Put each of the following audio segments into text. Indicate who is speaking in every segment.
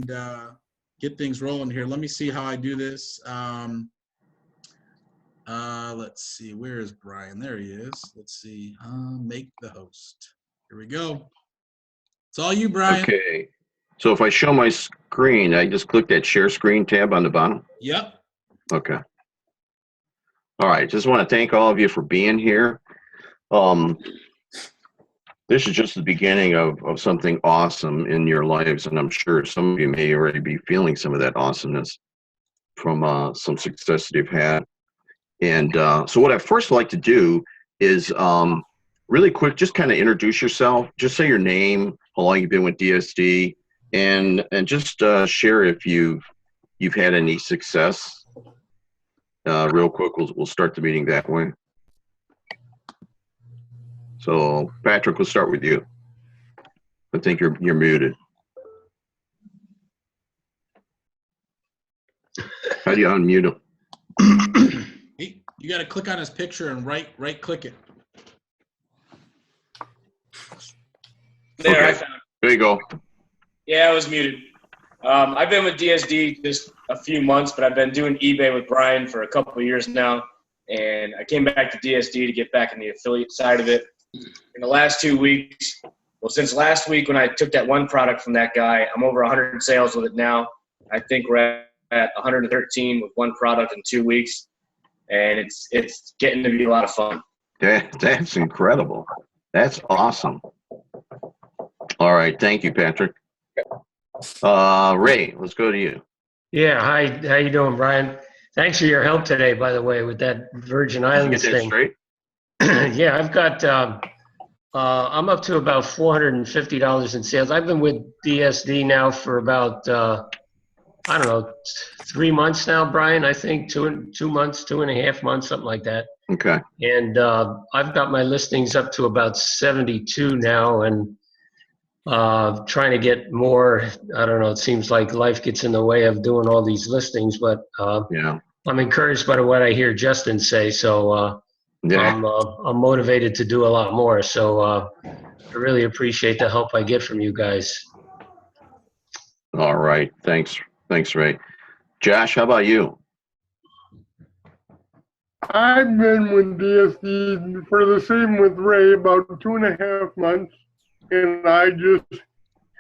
Speaker 1: get things rolling here. Let me see how I do this. Let's see, where is Brian? There he is. Let's see, make the host. Here we go. It's all you, Brian.
Speaker 2: Okay. So if I show my screen, I just click that share screen tab on the bottom?
Speaker 1: Yep.
Speaker 2: Okay. All right. Just want to thank all of you for being here. This is just the beginning of something awesome in your lives, and I'm sure some of you may already be feeling some of that awesomeness from some success that you've had. And so what I first like to do is really quick, just kind of introduce yourself. Just say your name, how long you've been with DSD, and just share if you've had any success. Real quick, we'll start the meeting that way. So Patrick, we'll start with you. I think you're muted. How do you unmute him?
Speaker 1: You got to click on his picture and right click it.
Speaker 3: There,
Speaker 2: Okay.
Speaker 3: I found it.
Speaker 2: There you go.
Speaker 3: Yeah, I was muted. I've been with DSD just a few months, but I've been doing eBay with Brian for a couple of years now. And I came back to DSD to get back in the affiliate side of it. In the last 2 weeks, well, since last week when I took that one product from that guy, I'm over 100 sales with it now. I think we're at 113 with one product in 2 weeks. And it's getting to be a lot of fun.
Speaker 2: That's incredible. That's awesome. All right. Thank you, Patrick. Ray, let's go to you.
Speaker 4: Yeah, hi. How you doing, Brian? Thanks for your help today, by the way, with that Virgin Islands
Speaker 2: Get that
Speaker 4: thing.
Speaker 2: straight?
Speaker 4: Yeah, I've got, I'm up to about $450 in sales. I've been with DSD now for about, I don't know, 3 months now, Brian. I think 2 months, 2.5 months, something like that.
Speaker 2: Okay.
Speaker 4: And I've got my listings up to about 72 now, and trying to get more. I don't know. It seems like life gets in the way of doing all these listings, but
Speaker 2: Yeah.
Speaker 4: I'm encouraged by what I hear Justin say. So
Speaker 2: Yeah.
Speaker 4: I'm motivated to do a lot more. So I really appreciate the help I get from you guys.
Speaker 2: All right. Thanks, Ray. Josh, how about you?
Speaker 5: I've been with DSD for the same with Ray about 2.5 months, and I just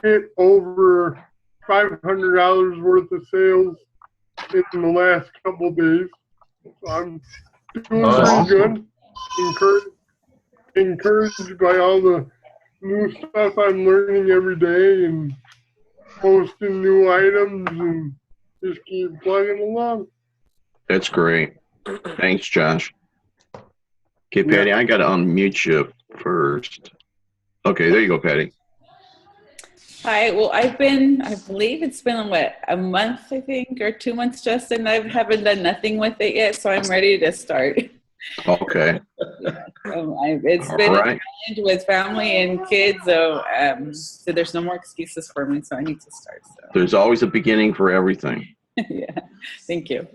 Speaker 5: hit over $500 worth of sales in the last couple of days. So I'm doing
Speaker 4: Awesome.
Speaker 5: pretty good. Encouraged by all the new stuff I'm learning every day and posting new items and just keep plugging along.
Speaker 2: That's great. Thanks, Josh. Okay, Patty, I got to unmute you first. Okay, there you go, Patty.
Speaker 6: Hi, well, I believe it's been, what, a month, I think, or 2 months, Justin. I haven't done nothing with it yet, so I'm ready to start.
Speaker 2: Okay.
Speaker 6: It's
Speaker 2: All
Speaker 6: been
Speaker 2: right.
Speaker 6: a challenge with family and kids, so there's no more excuses for me, so I need to start. So.
Speaker 2: There's always a beginning for everything.
Speaker 6: Yeah, thank you.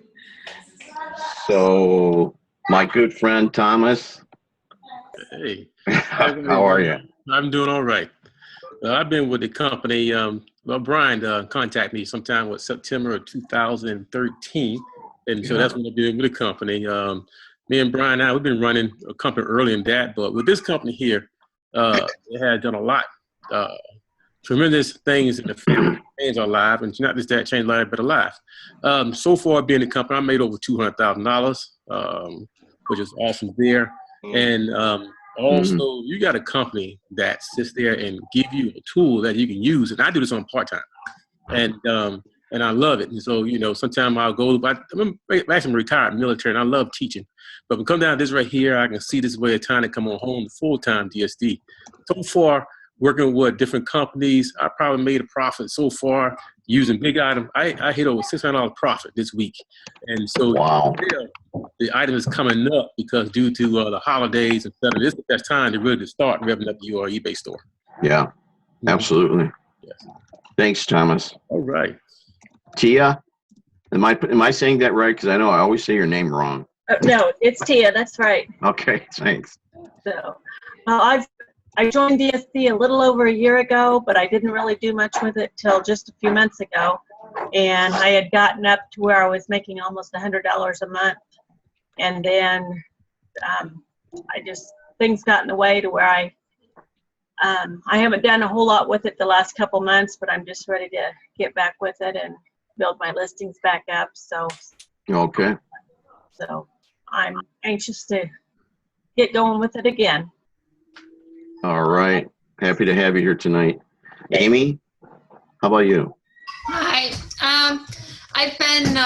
Speaker 2: So, my good friend Thomas.
Speaker 7: Hey.
Speaker 2: How are you?
Speaker 7: I'm doing all right. I've been with the company. Brian contacted me sometime with September of 2013, and so that's when I've been with the company. Me and Brian we've been running a company early in that, but with this company here, it had done a lot, tremendous things in the family, change our life, and not just that, change life, but a life. So far, being in the company, I made over $200,000, which is awesome there. And also, you got a company that sits there and give you a tool that you can use, and I do this on part-time, and I love it. And so, sometimes I'll go, I'm actually retired military, and I love teaching. But when it comes down to this right here, I can see this way of time to come on home to full-time DSD. So far, working with different companies, I probably made a profit so far using big items. I hit over $600 profit this week. And so
Speaker 2: wow.
Speaker 7: The item is coming up because due to the holidays and stuff, this is the best time to really start revving up your eBay store.
Speaker 2: Yeah, absolutely.
Speaker 7: Yes.
Speaker 2: Thanks, Thomas.
Speaker 7: All right.
Speaker 2: Tia, am I saying that right? Because I know I always say your name wrong.
Speaker 8: No, it's Tia. That's right.
Speaker 2: Okay, thanks.
Speaker 8: So, I've I joined DSD a little over a year ago, but I didn't really do much with it till just a few months ago. And I had gotten up to where I was making almost $100 a month. And then things got in the way to where I haven't done a whole lot with it the last couple months, but I'm just ready to get back with it and build my listings back up. So I'm anxious to get going with it again.
Speaker 2: All right. Happy to have you here tonight. Amy, how about you?
Speaker 9: Hi. I've been,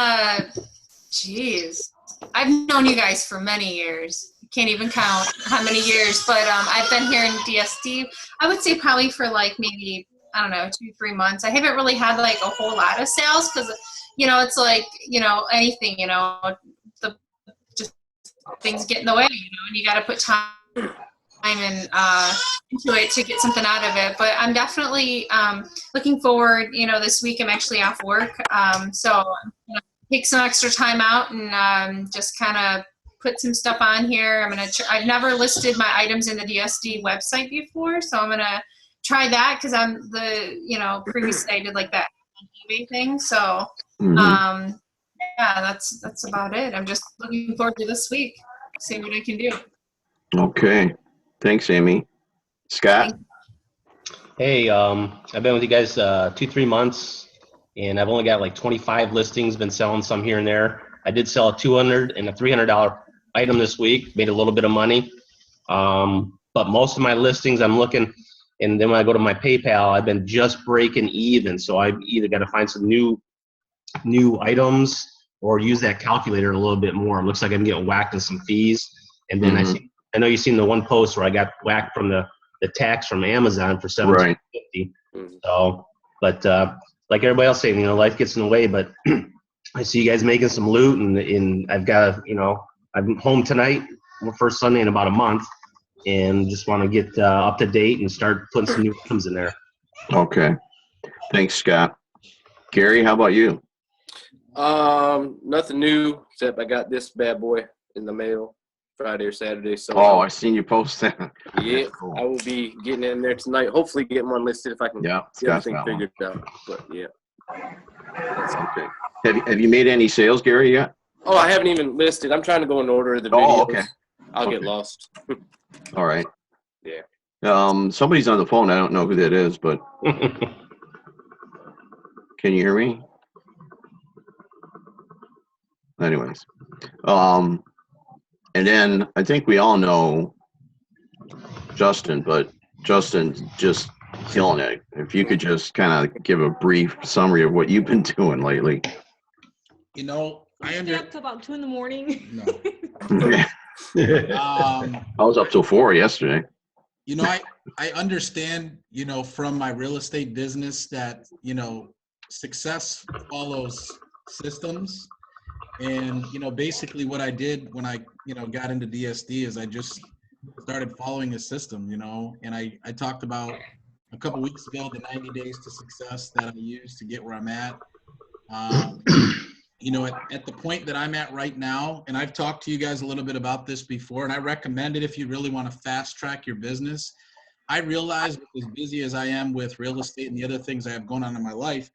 Speaker 9: I've known you guys for many years. Can't even count how many years, but I've been here in DSD, I would say probably for like maybe, I don't know, 2-3 months. I haven't really had like a whole lot of sales because, it's like, anything, just things get in the way, and you got to put time and into it to get something out of it. But I'm definitely looking forward. This week I'm actually off work, so I'm gonna take some extra time out and just kind of put some stuff on here. I've never listed my items in the DSD website before, so I'm gonna try that because I'm previously I did like that eBay thing. So yeah, that's about it. I'm just looking forward to this week, see what I can do.
Speaker 2: Okay. Thanks, Amy. Scott?
Speaker 10: Hey, I've been with you guys 2-3 months, and I've only got like 25 listings, been selling some here and there. I did sell a $200 and a $300 item this week, made a little bit of money. But most of my listings I'm looking, and then when I go to my PayPal, I've been just breaking even. So I've either got to find some new items or use that calculator a little bit more. It looks like I'm getting whacked in some fees. And then I know you've seen the one post where I got whacked from the tax from Amazon for $17.50. So, but like everybody else saying, life gets in the way. But I see you guys making some loot, and I've got I'm home tonight, first Sunday in about a month, and just want to get up to date and start putting some new items in there.
Speaker 2: Okay. Thanks, Scott. Gary, how about you?
Speaker 11: Nothing new except I got this bad boy in the mail Friday or Saturday. So
Speaker 2: I seen you post that.
Speaker 11: Yeah, cool. I will be getting in there tonight. Hopefully getting one listed if I can get everything figured out. But yeah.
Speaker 2: That's okay. Have you made any sales, Gary, yet?
Speaker 11: Oh, I haven't even listed. I'm trying to go in order of the videos.
Speaker 2: Oh, okay.
Speaker 11: I'll get lost.
Speaker 2: All right.
Speaker 11: Yeah.
Speaker 2: Somebody's on the phone. I don't know who that is, but can you hear me? Anyways. And then I think we all know Justin, but Justin's just killing it. If you could just kind of give a brief summary of what you've been doing lately.
Speaker 12: I stay up till about 2 in the morning.
Speaker 2: No. I was up till 4 yesterday.
Speaker 1: I understand, from my real estate business that, success follows systems. And, basically what I did when I, got into DSD is I just started following a system, and I talked about a couple weeks ago, the 90 days to success that I used to get where I'm at. At the point that I'm at right now, and I've talked to you guys a little bit about this before, and I recommend it if you really want to fast track your business. I realized, as busy as I am with real estate and the other things I have going on in my life,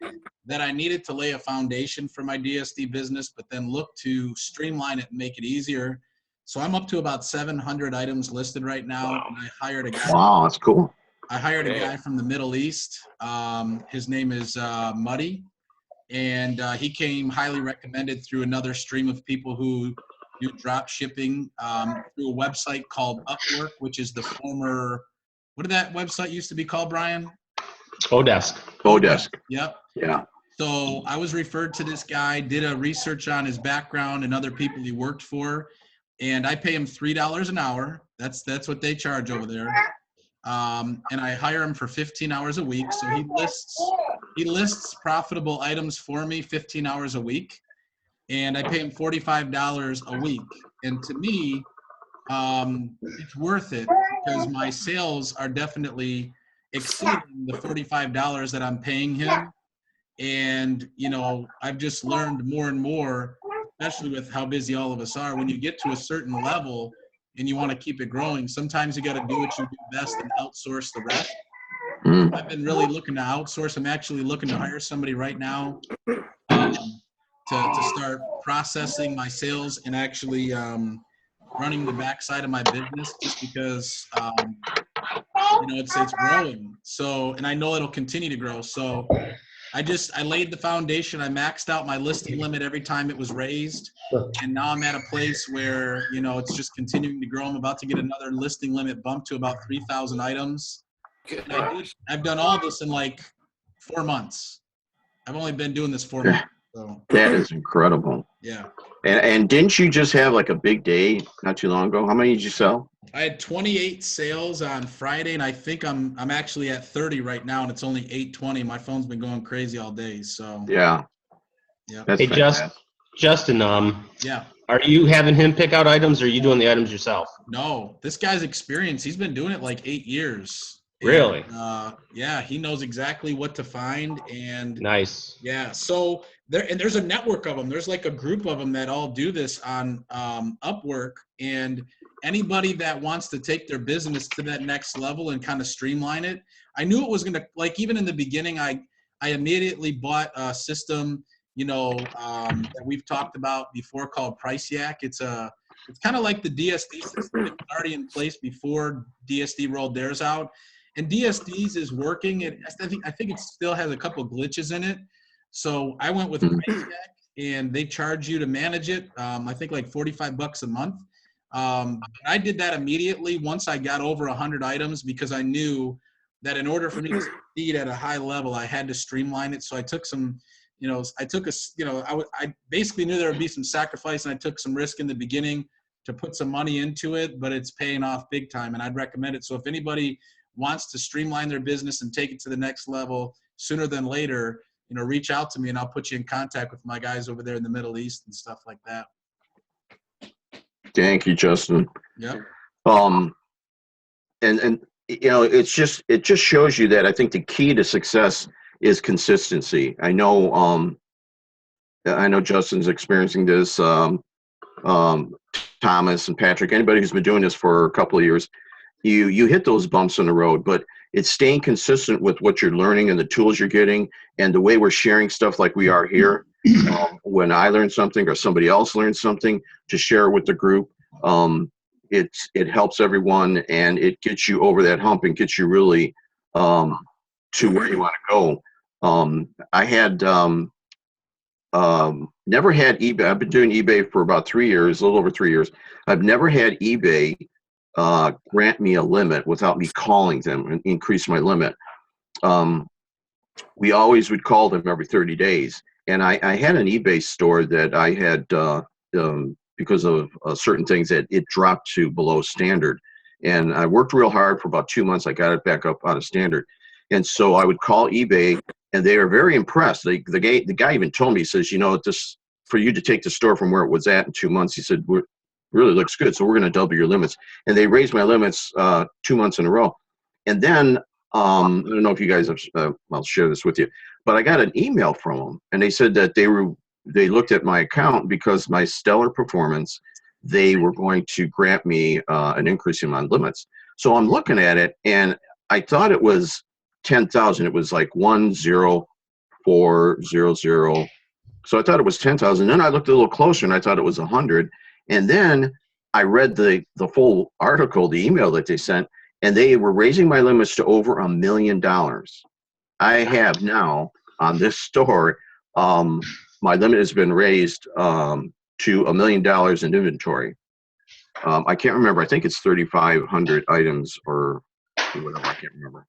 Speaker 1: that I needed to lay a foundation for my DSD business, but then look to streamline it and make it easier. So I'm up to about 700 items listed right now. Wow. And I hired a guy.
Speaker 2: Wow, that's cool.
Speaker 1: I hired a guy from the Middle East. His name is Muddy. And he came highly recommended through another stream of people who do drop shipping through a website called Upwork, which is the former, what did that website used to be called, Brian?
Speaker 2: Odesk.
Speaker 1: Yep.
Speaker 2: Yeah.
Speaker 1: So I was referred to this guy, did a research on his background and other people he worked for, and I pay him $3 an hour. That's what they charge over there. And I hire him for 15 hours a week. So he lists profitable items for me 15 hours a week, and I pay him $45 a week. And to me, it's worth it because my sales are definitely exceeding the $45 that I'm paying him. And, I've just learned more and more, especially with how busy all of us are. When you get to a certain level, and you want to keep it growing, sometimes you got to do what you do best and outsource the rest. I've been really looking to outsource. I'm actually looking to hire somebody right now to start processing my sales and actually running the backside of my business, just because it's growing. So, and I know it'll continue to grow. So I laid the foundation. I maxed out my listing limit every time it was raised. And now I'm at a place where, it's just continuing to grow. I'm about to get another listing limit bump to about 3,000 items. And I've done all this in like 4 months. I've only been doing this 4 months. So.
Speaker 2: That is incredible.
Speaker 1: Yeah.
Speaker 2: And didn't you just have like a big day not too long ago? How many did you sell?
Speaker 1: I had 28 sales on Friday, and I think I'm actually at 30 right now, and it's only 8:20. My phone's been going crazy all day. So
Speaker 2: yeah.
Speaker 1: That's
Speaker 10: hey, Justin.
Speaker 1: Yeah.
Speaker 10: Are you having him pick out items, or are you doing the items yourself?
Speaker 1: No, this guy's experienced. He's been doing it like 8 years.
Speaker 10: Really?
Speaker 1: And, yeah, he knows exactly what to find. And
Speaker 10: nice.
Speaker 1: Yeah. So there's a network of them. There's like a group of them that all do this on Upwork, and anybody that wants to take their business to that next level and kind of streamline it. I knew it was going to, like, even in the beginning, I immediately bought a system, that we've talked about before called Price Yak. It's kind of like the DSD system. It was already in place before DSD rolled theirs out. And DSD's is working. I think it still has a couple glitches in it. So I went with Price Yak, and they charge you to manage it. I think like $45 a month. I did that immediately once I got over 100 items, because I knew that in order for me to succeed at a high level, I had to streamline it. So I took some, I basically knew there would be some sacrifice, and I took some risk in the beginning to put some money into it, but it's paying off big time, and I'd recommend it. So if anybody wants to streamline their business and take it to the next level sooner than later, reach out to me, and I'll put you in contact with my guys over there in the Middle East and stuff like that.
Speaker 2: Thank you, Justin.
Speaker 1: Yeah.
Speaker 2: And it just shows you that I think the key to success is consistency. I know Justin's experiencing this. Thomas and Patrick, anybody who's been doing this for a couple of years, you hit those bumps in the road, but it's staying consistent with what you're learning and the tools you're getting and the way we're sharing stuff like we are here. When I learn something or somebody else learns something, to share with the group, it helps everyone, and it gets you over that hump and gets you really to where you want to go. I had never had eBay. I've been doing eBay for about 3 years, a little over 3 years. I've never had eBay grant me a limit without me calling them and increase my limit. We always would call them every 30 days. And I had an eBay store that I had, because of certain things, that it dropped to below standard. And I worked real hard for about 2 months. I got it back up out of standard. And so I would call eBay, and they were very impressed. The guy even told me, he says, this, for you to take the store from where it was at in 2 months, he said, really looks good. So we're going to double your limits. And they raised my limits 2 months in a row. And then, I don't know if you guys have, I'll share this with you, but I got an email from them, and they said that they looked at my account because my stellar performance, they were going to grant me an increase in my limits. So I'm looking at it, and I thought it was 10,000. It was like 10400. So I thought it was 10,000. Then I looked a little closer, and I thought it was 100. And then I read the full article, the email that they sent, and they were raising my limits to over $1 million. I have now on this store, my limit has been raised to $1 million in inventory. I can't remember. I think it's 3,500 items or whatever. I can't remember.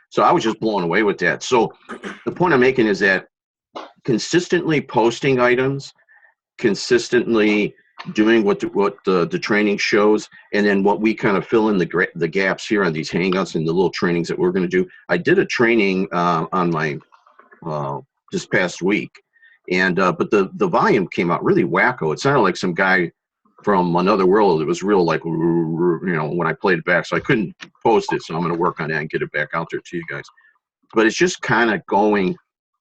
Speaker 2: So I was just blown away with that. So the point I'm making is that consistently posting items, consistently doing what the training shows, and then what we kind of fill in the gaps here on these hangouts and the little trainings that we're going to do. I did a training on my this past week, and but the volume came out really wacko. It sounded like some guy from another world. It was real, like, when I played it back, so I couldn't post it. So I'm going to work on that and get it back out there to you guys. But it's just kind of going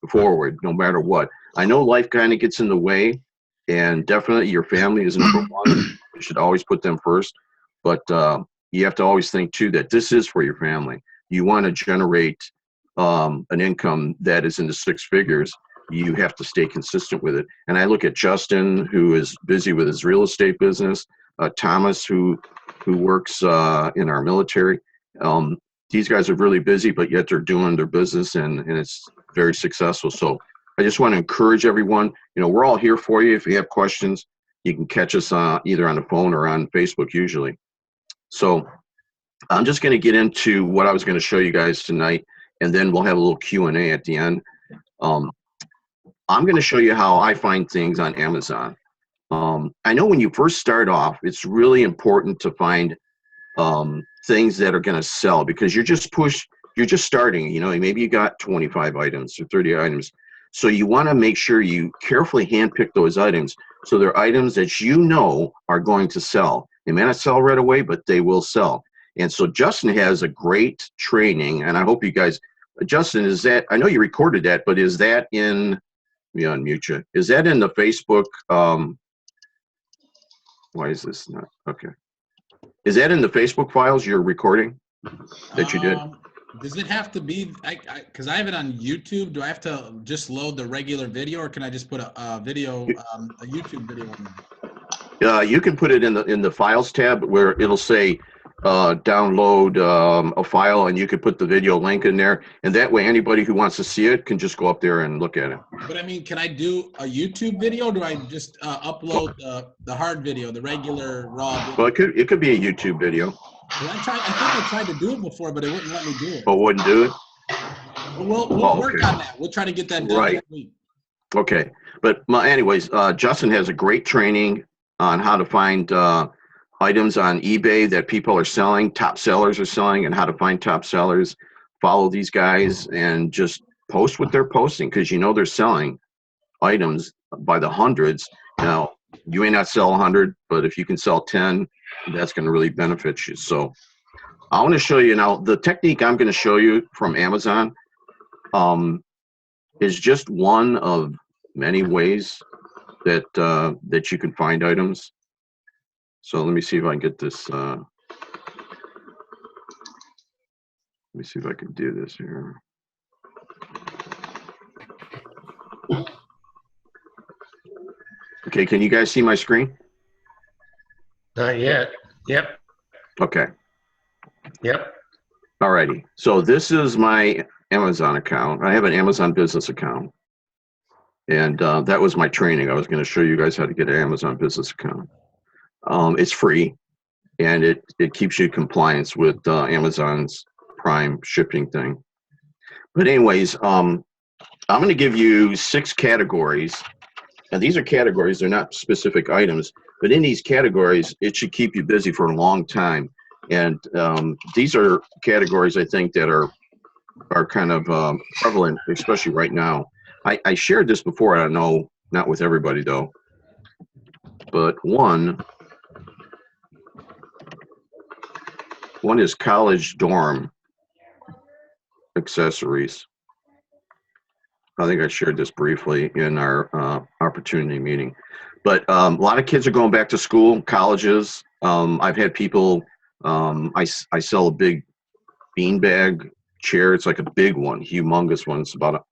Speaker 2: forward no matter what. I know life kind of gets in the way, and definitely your family is number one. You should always put them first. But you have to always think too that this is for your family. You want to generate an income that is in the six figures. You have to stay consistent with it. And I look at Justin, who is busy with his real estate business, Thomas, who works in our military. These guys are really busy, but yet they're doing their business, and it's very successful. So I just want to encourage everyone. We're all here for you. If you have questions, you can catch us either on the phone or on Facebook usually. So I'm just going to get into what I was going to show you guys tonight, and then we'll have a little Q&A at the end. I'm going to show you how I find things on Amazon. I know when you first start off, it's really important to find things that are going to sell, because you're just starting. Maybe you got 25 items or 30 items. So you want to make sure you carefully handpick those items. So they're items that are going to sell. They may not sell right away, but they will sell. And so Justin has a great training, and I hope you guys, Justin, I know you recorded that, but is that in, let me unmute you. Is that in the Facebook, why is this not, okay. Is that in the Facebook files you're recording that you did?
Speaker 1: Does it have to be, because I have it on YouTube, do I have to just load the regular video, or can I just put a video, a YouTube video on there?
Speaker 2: You can put it in the files tab where it'll say download a file, and you can put the video link in there, and that way anybody who wants to see it can just go up there and look at it.
Speaker 1: But I mean, can I do a YouTube video, or do I just upload the hard video, the regular raw video?
Speaker 2: Well, it could be a YouTube video.
Speaker 1: Well, I think I tried to do it before, but it wouldn't let me do it.
Speaker 2: Oh, wouldn't do it?
Speaker 1: Well, we'll work on that. We'll try to get that done next week.
Speaker 2: Okay. But anyways, Justin has a great training on how to find items on eBay that people are selling, top sellers are selling, and how to find top sellers. Follow these guys and just post what they're posting, because they're selling items by the hundreds. Now, you may not sell 100, but if you can sell 10, that's going to really benefit you. So I want to show you now, the technique I'm going to show you from Amazon is just one of many ways that you can find items. So let me see if I can get this. Let me see if I can do this here. Okay, can you guys see my screen?
Speaker 4: Not yet. Yep.
Speaker 2: Okay.
Speaker 4: Yep.
Speaker 2: Alrighty. So this is my Amazon account. I have an Amazon business account. And that was my training. I was going to show you guys how to get an Amazon business account. It's free, and it keeps you in compliance with Amazon's Prime shipping thing. But anyways, I'm going to give you 6 categories. And these are categories. They're not specific items. But in these categories, it should keep you busy for a long time. And these are categories, I think, that are kind of prevalent, especially right now. I shared this before. I don't know, not with everybody, though. But one is college dorm accessories. I think I shared this briefly in our opportunity meeting. But a lot of kids are going back to school, colleges. I've had people, I sell a big beanbag chair. It's like a big one, humongous one. It's about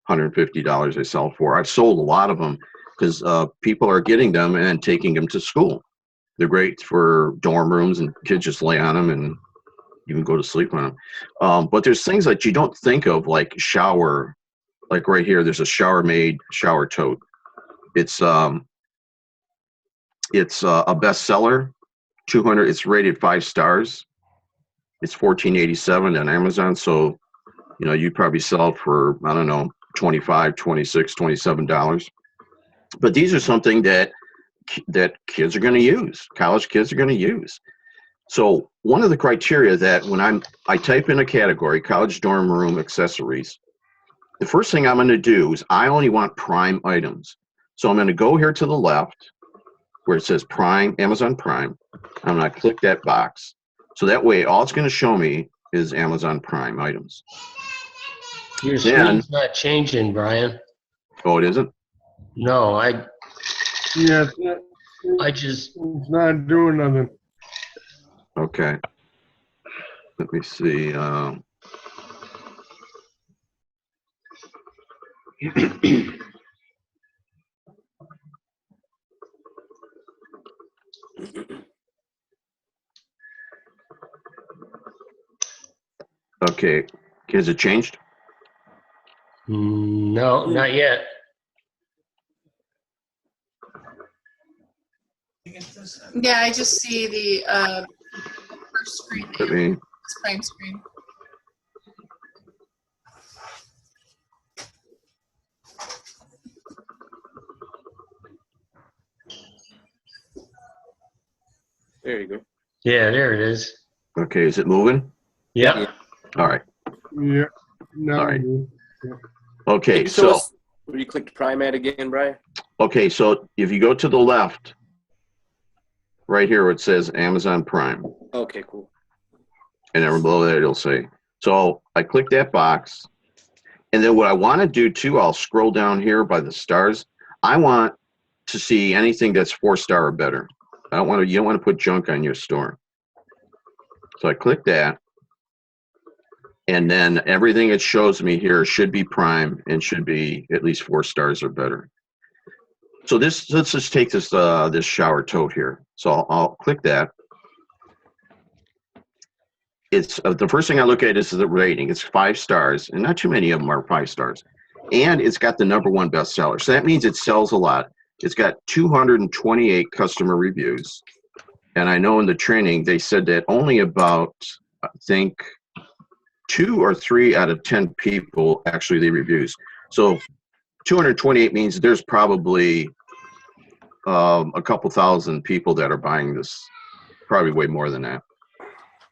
Speaker 2: $150 I sell for. I've sold a lot of them because people are getting them and taking them to school. They're great for dorm rooms, and kids just lay on them and you can go to sleep on them. But there's things that you don't think of, like shower. Like right here, there's a shower-made shower tote. It's a bestseller, 200. It's rated 5 stars. It's $14.87 on Amazon. So, you'd probably sell it for, I don't know, $25, $26, $27. But these are something that kids are going to use. College kids are going to use. So one of the criteria that when I type in a category, college dorm room accessories, the first thing I'm going to do is I only want Prime items. So I'm going to go here to the left where it says Prime, Amazon Prime. I'm going to click that box. So that way, all it's going to show me is Amazon Prime items.
Speaker 4: Your screen's not changing, Brian.
Speaker 2: Oh, it isn't?
Speaker 4: No,
Speaker 5: Yeah,
Speaker 4: I just.
Speaker 5: It's not doing nothing.
Speaker 2: Okay. Let me see. Okay. Has it changed?
Speaker 4: No, not yet.
Speaker 9: Yeah, I just see the first screen.
Speaker 2: Let me.
Speaker 9: Prime screen.
Speaker 11: There you go.
Speaker 4: Yeah, there it is.
Speaker 2: Okay. Is it moving?
Speaker 4: Yep.
Speaker 11: Yeah.
Speaker 2: All right.
Speaker 5: Yeah. Now
Speaker 2: All right.
Speaker 5: yeah.
Speaker 2: Okay.
Speaker 11: Can you show
Speaker 2: So.
Speaker 11: us where you clicked Prime at again, Brian?
Speaker 2: Okay. So if you go to the left, right here where it says Amazon Prime,
Speaker 11: Okay, cool.
Speaker 2: and then below that it'll say. So I click that box, and then what I want to do too, I'll scroll down here by the stars. I want to see anything that's 4-star or better. I don't want to. You don't want to put junk on your store. So I click that, and then everything it shows me here should be Prime and should be at least 4 stars or better. So let's just take this this shower tote here. So I'll click that. It's the first thing I look at is the rating. It's 5 stars, and not too many of them are 5 stars. And it's got the #1 bestseller. So that means it sells a lot. It's got 228 customer reviews. And I know in the training, they said that only about, I think, 2 or 3 out of 10 people actually leave reviews. So 228 means there's probably a couple thousand people that are buying this, probably way more than that.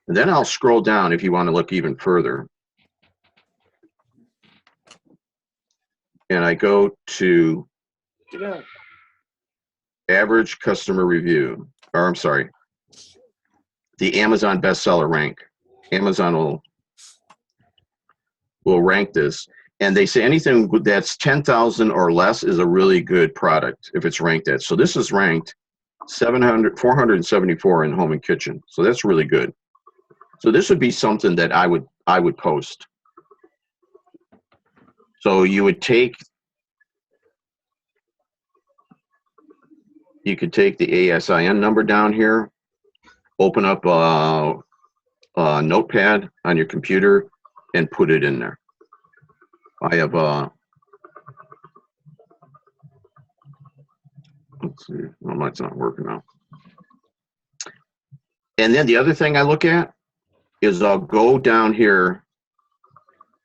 Speaker 2: And then I'll scroll down if you want to look even further. And I go to average customer review, or I'm sorry, the Amazon bestseller rank. Amazon will rank this. And they say anything that's 10,000 or less is a really good product if it's ranked at. So this is ranked 474 in home and kitchen. So that's really good. So this would be something that I would post. So you could take the ASIN number down here, open up a notepad on your computer, and put it in there. I have let's see, well, that's not working now. And then the other thing I look at is I'll go down here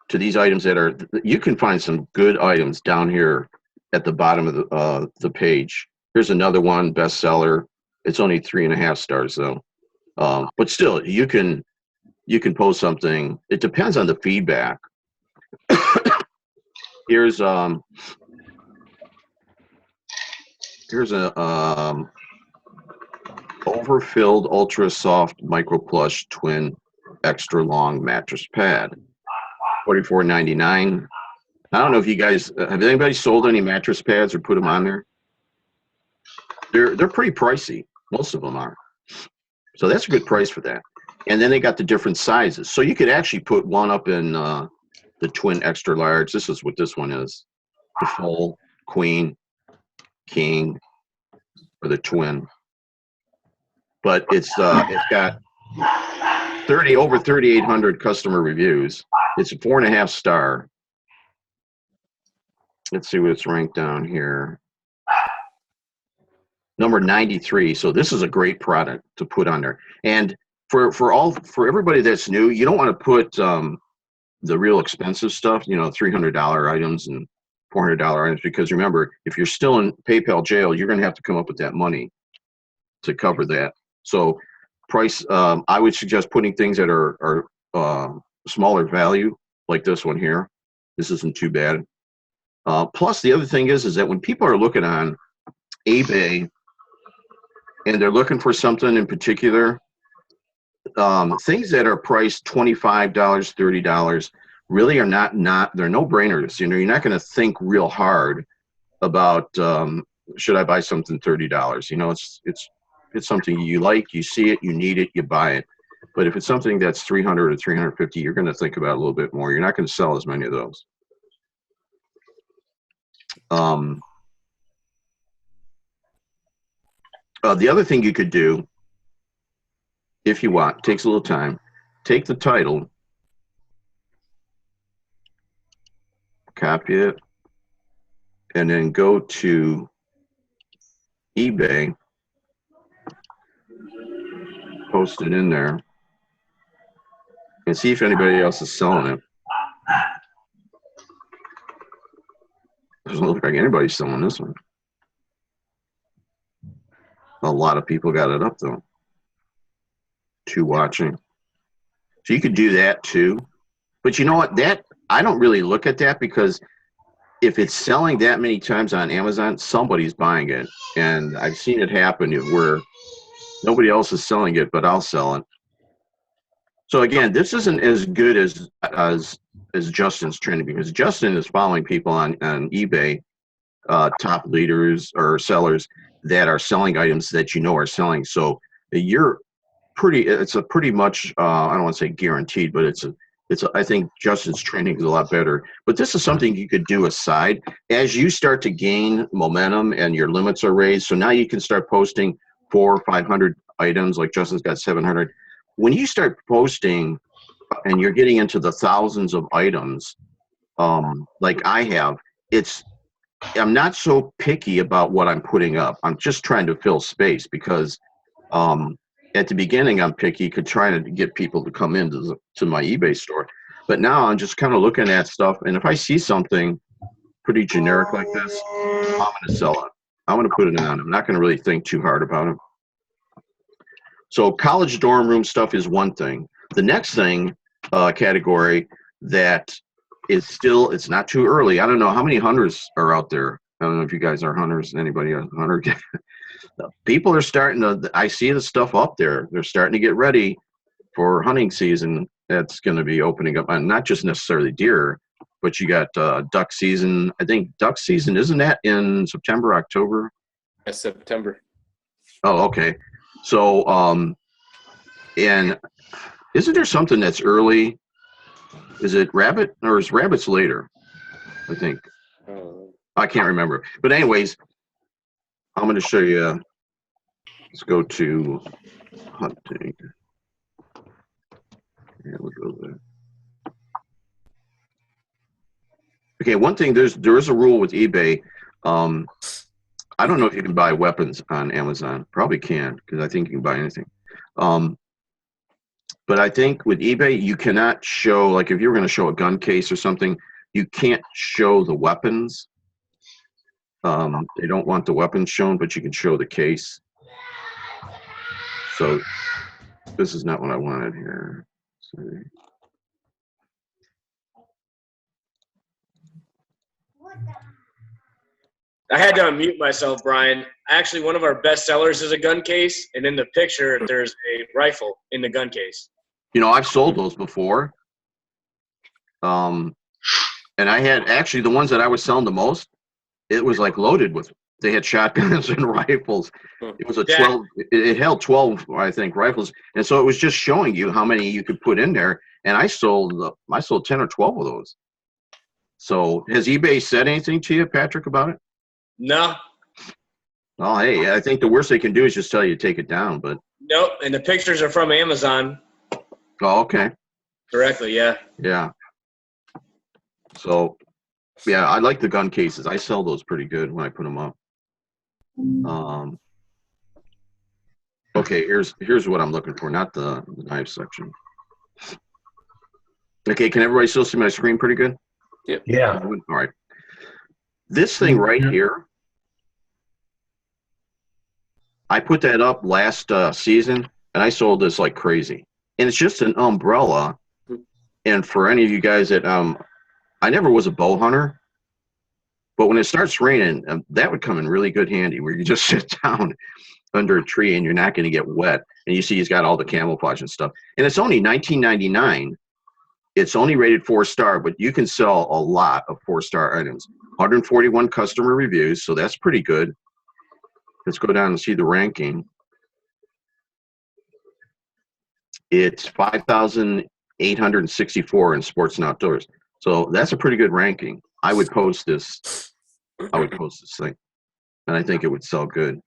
Speaker 2: to these items that are, you can find some good items down here at the bottom of the page. Here's another one, bestseller. It's only 3.5 stars though. But still, you can post something. It depends on the feedback. Here's a overfilled ultra soft micro plush twin extra long mattress pad, $44.99. I don't know if you guys have anybody sold any mattress pads or put them on there. They're pretty pricey. Most of them are. So that's a good price for that. And then they got the different sizes. So you could actually put one up in the twin extra large. This is what this one is. The full, queen, king, or the twin. But it's got over 3,800 customer reviews. It's a 4.5 star. Let's see what it's ranked down here. Number 93. So this is a great product to put on there. And for everybody that's new, you don't want to put the real expensive stuff, you know, $300 items and $400 items, because remember, if you're still in PayPal jail, you're going to have to come up with that money to cover that. So price, I would suggest putting things that are smaller value, like this one here. This isn't too bad. Plus, the other thing is that when people are looking on eBay and they're looking for something in particular, things that are priced $25, $30 really are not they're no-brainers. You know, you're not going to think real hard about should I buy something $30. You know, it's it's something you like, you see it, you need it, you buy it. But if it's something that's 300 or 350, you're going to think about it a little bit more. You're not going to sell as many of those. The other thing you could do, if you want, takes a little time, take the title, copy it, and then go to eBay, post it in there, and see if anybody else is selling it. Doesn't look like anybody's selling this one. A lot of people got it up though. 2 watching. So you could do that too. But you know what? That I don't really look at that, because if it's selling that many times on Amazon, somebody's buying it. And I've seen it happen where nobody else is selling it, but I'll sell it. So again, this isn't as good as Justin's training, because Justin is following people on eBay, top leaders or sellers that are selling items that you know are selling. So it's a pretty much, I don't want to say guaranteed, but I think Justin's training is a lot better. But this is something you could do aside as you start to gain momentum and your limits are raised. So now you can start posting 400 or 500 items, like Justin's got 700. When you start posting and you're getting into the thousands of items, like I have, I'm not so picky about what I'm putting up. I'm just trying to fill space, because at the beginning I'm picky, trying to get people to come into to my eBay store. But now I'm just kind of looking at stuff, and if I see something pretty generic like this, I'm going to sell it. I'm going to put it on. I'm not going to really think too hard about it. So college dorm room stuff is one thing. The next thing, category that is still, it's not too early. I don't know how many hunters are out there. I don't know if you guys are hunters. Anybody a hunter? People are starting to, I see the stuff up there. They're starting to get ready for hunting season. That's going to be opening up, and not just necessarily deer, but you got duck season. I think duck season, isn't that in September, October?
Speaker 11: Yes, September.
Speaker 2: Oh, okay. So, and isn't there something that's early? Is it rabbit, or is rabbits later? I think. I can't remember. But anyways, I'm going to show you. Let's go to hunting. Yeah, we'll go there. Okay, one thing, there is a rule with eBay. I don't know if you can buy weapons on Amazon. Probably can, because I think you can buy anything. But I think with eBay, you cannot show, like if you're going to show a gun case or something, you can't show the weapons. They don't want the weapons shown, but you can show the case. So this is not what I wanted here. Let's see.
Speaker 3: I had to unmute myself, Brian. Actually, one of our best sellers is a gun case, and in the picture, there's a rifle in the gun case.
Speaker 2: You know, I've sold those before. And I had, actually, the ones that I was selling the most, it was like loaded with, they had shotguns and rifles. It was a 12, it held 12, I think, rifles. And so it was just showing you how many you could put in there. And I sold 10 or 12 of those. So has eBay said anything to you, Patrick, about it?
Speaker 3: No.
Speaker 2: Well, hey, I think the worst they can do is just tell you to take it down, but.
Speaker 3: Nope, and the pictures are from Amazon.
Speaker 2: Oh, okay.
Speaker 3: Directly, yeah.
Speaker 2: Yeah. So, yeah, I like the gun cases. I sell those pretty good when I put them up. Okay, here's what I'm looking for, not the knife section. Okay, can everybody still see my screen pretty good?
Speaker 11: Yep.
Speaker 4: Yeah.
Speaker 2: All right. This thing right here, I put that up last season, and I sold this like crazy. And it's just an umbrella. And for any of you guys that, I never was a bow hunter, but when it starts raining, that would come in really good handy, where you just sit down under a tree and you're not going to get wet. And you see he's got all the camouflage and stuff. And it's only $19.99. It's only rated 4-star, but you can sell a lot of 4-star items. 141 customer reviews, so that's pretty good. Let's go down and see the ranking. It's 5,864 in sports and outdoors. So that's a pretty good ranking. I would post this. I would post this thing, and I think it would sell good.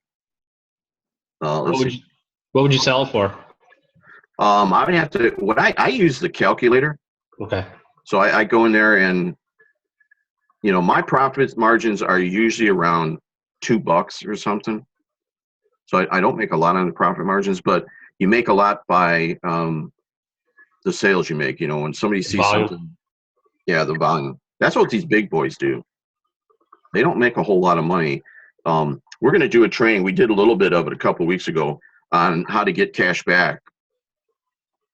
Speaker 2: Let's see.
Speaker 10: What would you sell it for?
Speaker 2: I would have to. What I use the calculator.
Speaker 10: Okay.
Speaker 2: So I go in there and, my profit margins are usually around $2 or something. So I don't make a lot on the profit margins, but you make a lot by the sales you make. When somebody sees something, the volume. That's what these big boys do. They don't make a whole lot of money. We're going to do a training. We did a little bit of it a couple of weeks ago on how to get cash back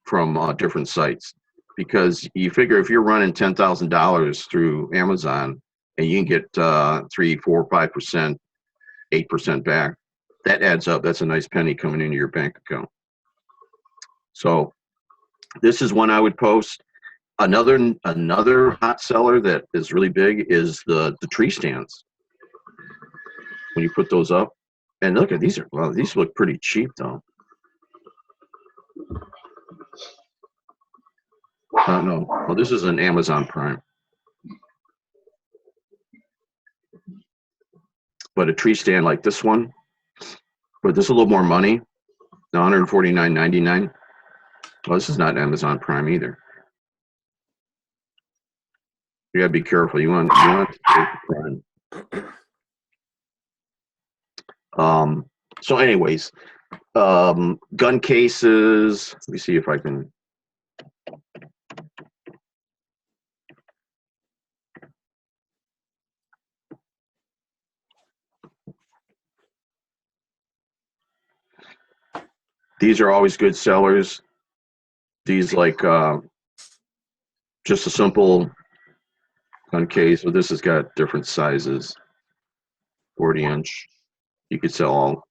Speaker 2: from different sites. Because you figure if you're running $10,000 through Amazon and you can get 3, 4, 5%, 8% back, that adds up. That's a nice penny coming into your bank account. So this is one I would post. Another hot seller that is really big is the tree stands. When you put those up, and look at these these look pretty cheap though. No. Well, this is an Amazon Prime. But a tree stand like this one, but this is a little more money, $149.99. Well, this is not Amazon Prime either. You gotta be careful. You want to take the Prime. So anyways, gun cases. Let me see if I can. These are always good sellers. These like just a simple gun case. So this has got different sizes. 40-inch. You could sell all.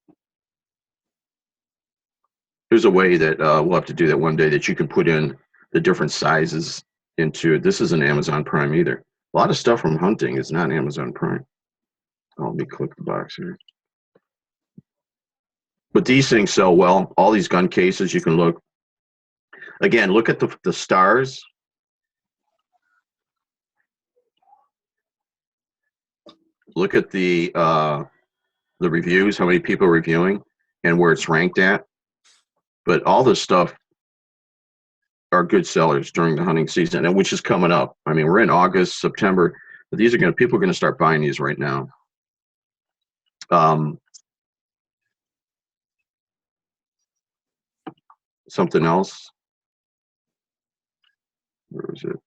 Speaker 2: There's a way that we'll have to do that one day that you can put in the different sizes into it. This isn't Amazon Prime either. A lot of stuff from hunting is not Amazon Prime. Let me click the box here. But these things sell well. All these gun cases, you can look. Again, look at the stars. Look at the reviews, how many people are reviewing, and where it's ranked at. But all this stuff are good sellers during the hunting season, and which is coming up. I mean, we're in August, September. But people are going to start buying these right now. Something else. Where is it?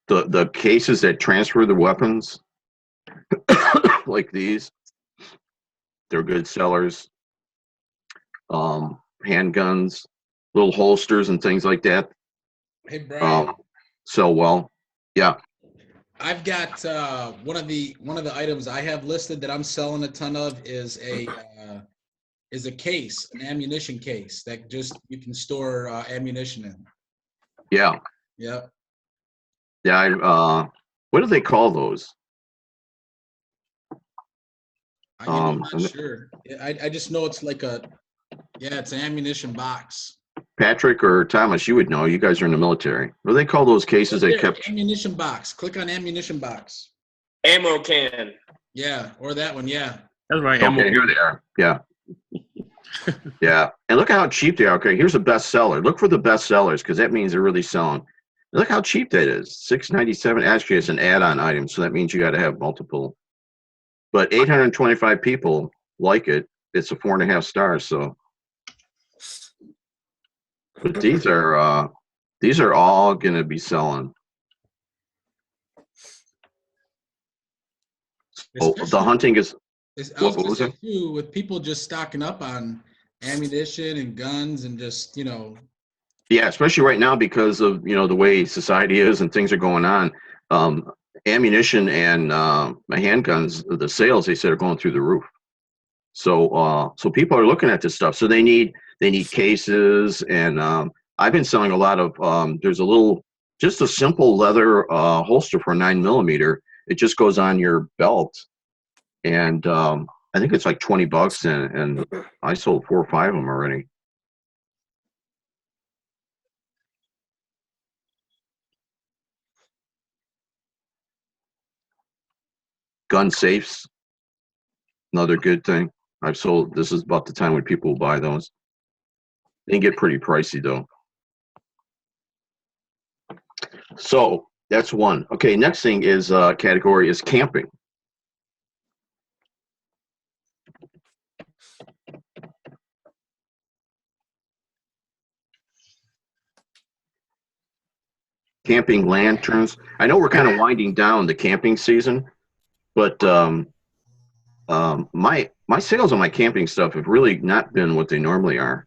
Speaker 2: The cases that transfer the weapons, like these, they're good sellers. Handguns, little holsters and things like that.
Speaker 1: Hey, Brian.
Speaker 2: Sell well. Yeah.
Speaker 1: I've got one of the items I have listed that I'm selling a ton of is a case, an ammunition case that just you can store ammunition in.
Speaker 2: Yeah.
Speaker 1: Yep.
Speaker 2: Yeah. What do they call those?
Speaker 1: I'm not sure. I just know it's like it's an ammunition box.
Speaker 2: Patrick or Thomas, you would know. You guys are in the military. What do they call those cases they kept?
Speaker 1: Ammunition box. Click on ammunition box.
Speaker 3: Ammo can.
Speaker 1: Yeah, or that one. Yeah.
Speaker 7: That's right.
Speaker 2: Okay, here they are. Yeah. Yeah. And look how cheap they are. Okay, here's a best seller. Look for the best sellers because that means they're really selling. Look how cheap that is. $6.97. Actually, it's an add-on item, so that means you got to have multiple. But 825 people like it. It's a 4.5 stars. So, but these are all going to be selling. Oh, the hunting is. What was it?
Speaker 1: Too, with people just stocking up on ammunition and guns and just
Speaker 2: Yeah, especially right now because of the way society is and things are going on. Ammunition and handguns, the sales they said are going through the roof. So people are looking at this stuff. So they need cases, and I've been selling a lot of. There's just a simple leather holster for a 9mm It just goes on your belt, and I think it's like $20, and I sold 4 or 5 of them already. Gun safes, another good thing. I've sold. This is about the time when people will buy those. They can get pretty pricey though. So that's one. Okay, next thing is category is camping. Camping lanterns. I know we're kind of winding down the camping season, but my sales on my camping stuff have really not been what they normally are.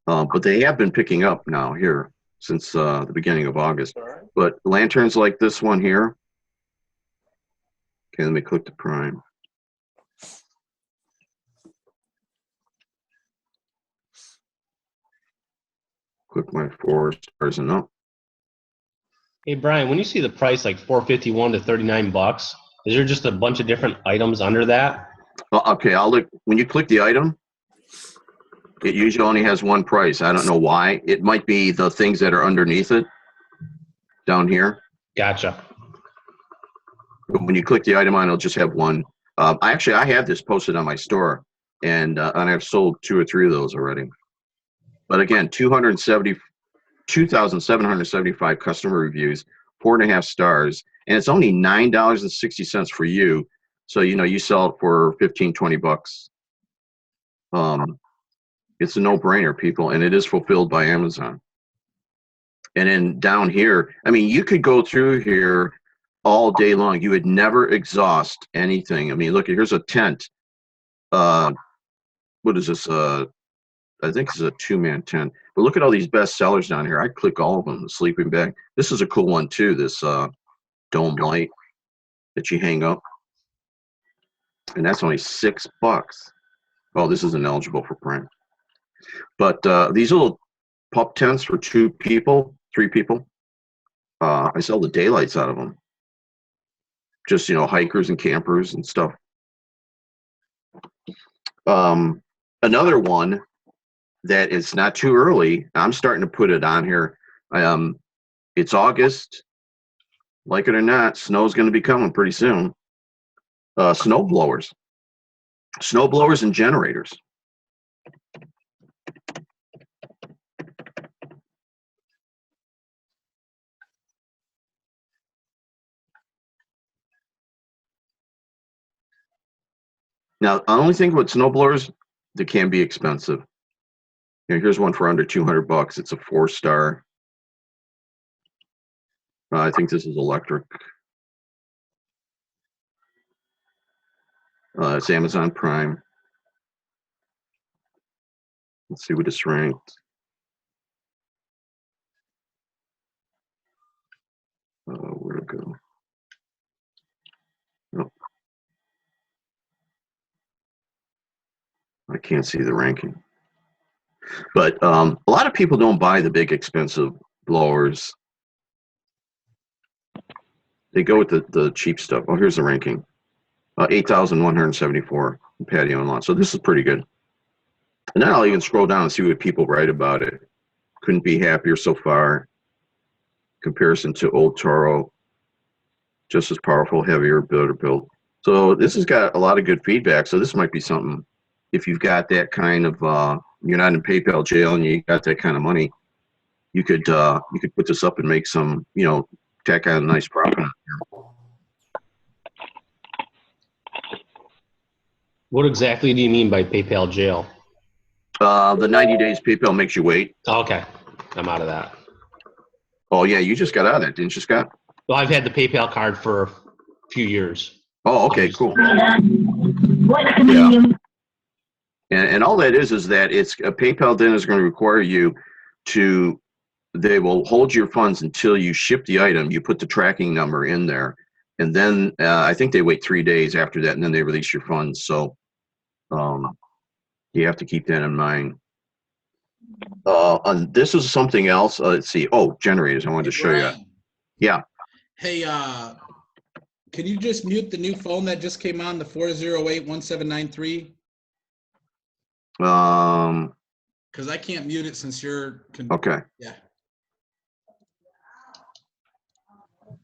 Speaker 2: But they have been picking up now here since the beginning of August. But lanterns like this one here. Okay, let me click the Prime. Click my 4 stars and up.
Speaker 10: Hey Brian, when you see the price like $451 to $39, is there just a bunch of different items under that?
Speaker 2: Okay, I'll look. When you click the item, it usually only has one price. I don't know why. It might be the things that are underneath it down here.
Speaker 10: Gotcha.
Speaker 2: But when you click the item on, it'll just have one. I have this posted on my store, and I've sold 2 or 3 of those already. But again, 2,775 customer reviews, 4.5 stars, and it's only $9.60 for you. So you sell it for $15-20. It's a no-brainer, people, and it is fulfilled by Amazon. And then down here, I mean, you could go through here all day long. You would never exhaust anything. I mean, look, here's a tent. What is this? I think this is a 2-man tent. But look at all these best sellers down here. I click all of them. The sleeping bag. This is a cool one too. This dome light that you hang up, and that's only $6. Oh, this isn't eligible for Prime. But these little pup tents for 2 people, 3 people. I sell the daylights out of them. Just hikers and campers and stuff. Another one that is not too early. I'm starting to put it on here. It's August. Like it or not, snow's going to be coming pretty soon. Snow blowers and generators. Now, I only think with snow blowers, they can be expensive. Here's one for under $200. It's a 4-star. I think this is electric. It's Amazon Prime. Let's see what it's ranked. Where'd it go? Oh. I can't see the ranking. But a lot of people don't buy the big expensive blowers. They go with the cheap stuff. Oh, here's the ranking. 8,174 patio and lawn. So this is pretty good. And then I'll even scroll down and see what people write about it. Couldn't be happier so far. Comparison to Old Toro. Just as powerful, heavier, better built. So this has got a lot of good feedback. So this might be something, if you've got that kind of, you're not in PayPal jail and you got that kind of money, you could put this up and make some, tack on a nice profit on here.
Speaker 10: What exactly do you mean by PayPal jail?
Speaker 2: The 90 days PayPal makes you wait.
Speaker 10: Okay, I'm out of that.
Speaker 2: Oh yeah, you just got out of that, didn't you, Scott?
Speaker 10: Well, I've had the PayPal card for a few years.
Speaker 2: Oh, okay, cool. Yeah. And all that is that it's PayPal then is going to require you to, they will hold your funds until you ship the item. You put the tracking number in there, and then I think they wait 3 days after that, and then they release your funds. So you have to keep that in mind. This is something else. Let's see. Oh, generators. I wanted to show you. Yeah.
Speaker 1: Hey, Can you just mute the new phone that just came on, the 408-1793? Because I can't mute it since you're.
Speaker 2: Okay.
Speaker 1: Yeah.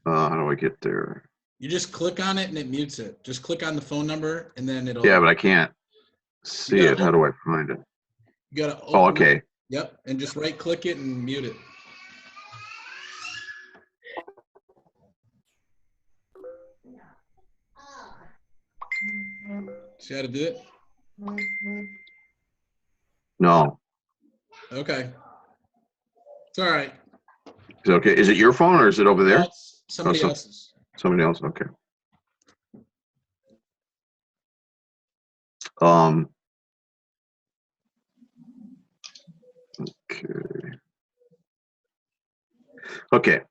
Speaker 2: How do I get there?
Speaker 1: You just click on it and it mutes it. Just click on the phone number and then it'll.
Speaker 2: Yeah, but I can't see it. How do I find it?
Speaker 1: You gotta open
Speaker 2: Oh, okay.
Speaker 1: it. Yep, and just right click it and mute it. See how to do it?
Speaker 2: No.
Speaker 1: Okay. It's all right.
Speaker 2: Is it okay? Is it your phone or is it over there?
Speaker 1: No, it's somebody else's.
Speaker 2: Somebody else. Okay. Okay.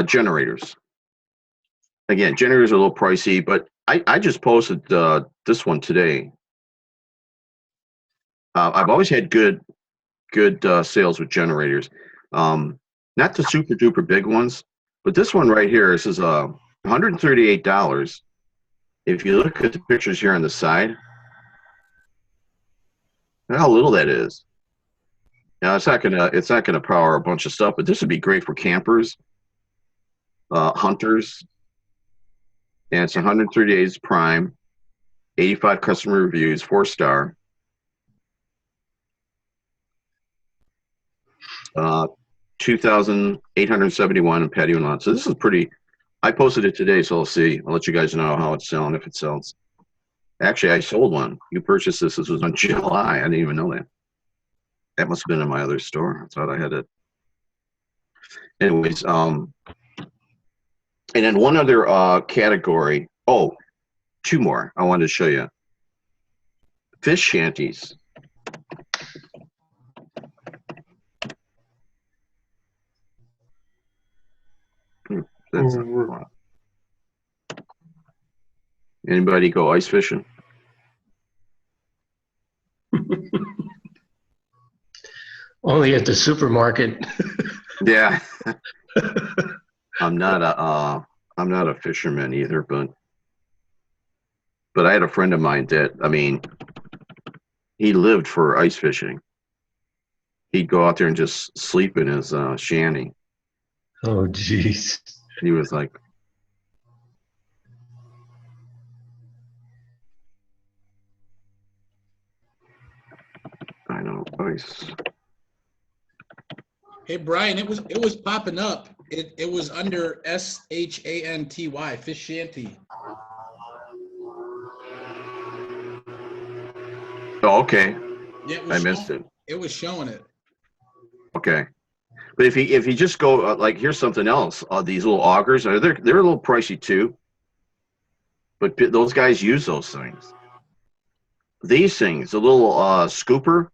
Speaker 2: Generators. Again, generators are a little pricey, but I just posted this one today. I've always had good sales with generators. Not the super duper big ones, but this one right here, this is $138. If you look at the pictures here on the side, look how little that is. Now it's not gonna power a bunch of stuff, but this would be great for campers, hunters. And it's 138 prime, 85 customer reviews, 4-star. 2,871 in patio and lawn. So this is pretty. I posted it today, so I'll see. I'll let you guys know how it's selling, if it sells. Actually, I sold one. You purchased this. This was on July. I didn't even know that. That must have been in my other store. I thought I had it. Anyways, and then one other category. Oh, two more I wanted to show you. Fish shanties. That's anybody go ice fishing?
Speaker 4: Only at the supermarket.
Speaker 2: Yeah. I'm not a fisherman either, but I had a friend of mine that, I mean, he lived for ice fishing. He'd go out there and just sleep in his shanty.
Speaker 4: Oh, jeez.
Speaker 2: He was like, I know, ice.
Speaker 1: Hey Brian, it was popping up. It was under SHANTY, fish shanty.
Speaker 2: Oh, okay.
Speaker 1: Yeah,
Speaker 2: I missed it.
Speaker 1: It was showing it.
Speaker 2: Okay. But if you just go like, here's something else. These little augers, they're a little pricey too. But those guys use those things. These things, a little scooper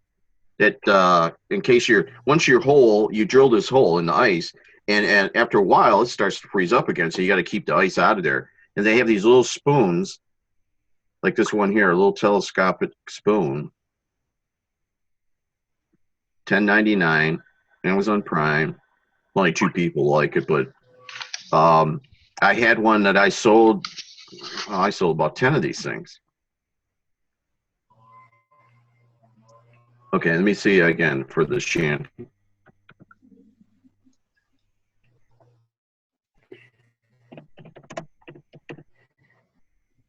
Speaker 2: that in case once your hole, you drill this hole in the ice, and after a while it starts to freeze up again. So you got to keep the ice out of there. And they have these little spoons, like this one here, a little telescopic spoon. $10.99. Amazon Prime. Only 2 people like it, but I had one that I sold. Well, I sold about 10 of these things. Okay, let me see again for the shanty.